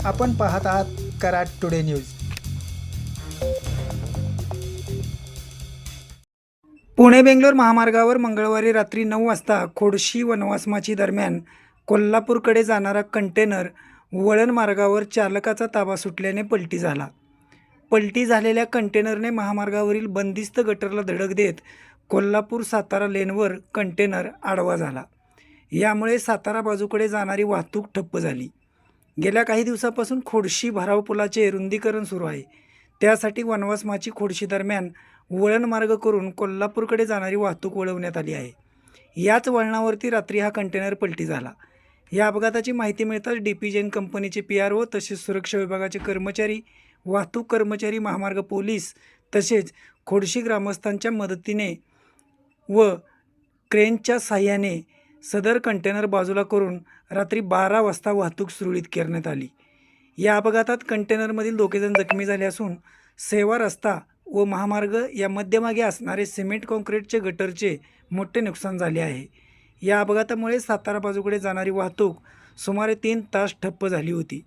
आपण पाहत आहात कराड टुडे न्यूज। पुणे बेंगलोर महामार्गावर मंगळवारी रात्री 9 वाजता खोडशी वनवासमाची दरम्यान कोल्हापूरकडे जाणारा कंटेनर वळण मार्गावर चालकाचा ताबा सुटल्याने पलटी झाला। पलटी झालेल्या कंटेनरने महामार्गावरील बंदिस्त गटरला धडक देत कोल्हापूर सातारा लेनवर कंटेनर आडवा झाला। यामुळे सातारा बाजूकडे जाणारी वाहतूक ठप्प झाली। गेल्या काही दिवसापासून खोडशी भराव पुलाचे रुंदीकरण सुरू आहे। त्यासाठी वनवासमाची खोडशी दरम्यान वळण मार्ग करून कोल्हापूरकडे जाणारी वाहतूक वळवण्यात आली आहे। याच वळणावरती रात्री हा कंटेनर पलटी झाला। या अपघाताची माहिती मिळताच DP जैन कंपनीचे PRO तसेच सुरक्षा विभागाचे कर्मचारी, वाहतूक कर्मचारी, महामार्ग पोलीस तसेच खोडशी ग्रामस्थांच्या मदतीने व क्रेनच्या साहाय्याने सदर कंटेनर बाजूला करून रात्री 12 वाजता वाहतूक सुरळीत करण्यात आली। या अपघातात कंटेनरमधील दोघेजण जखमी झाले असून सेवा रस्ता व महामार्ग या मध्यभागी असणारे सिमेंट काँक्रीटचे गटरचे मोठे नुकसान झाले आहे। या अपघातामुळे सातारा बाजूकडे जाणारी वाहतूक सुमारे 3 तास ठप्प झाली होती।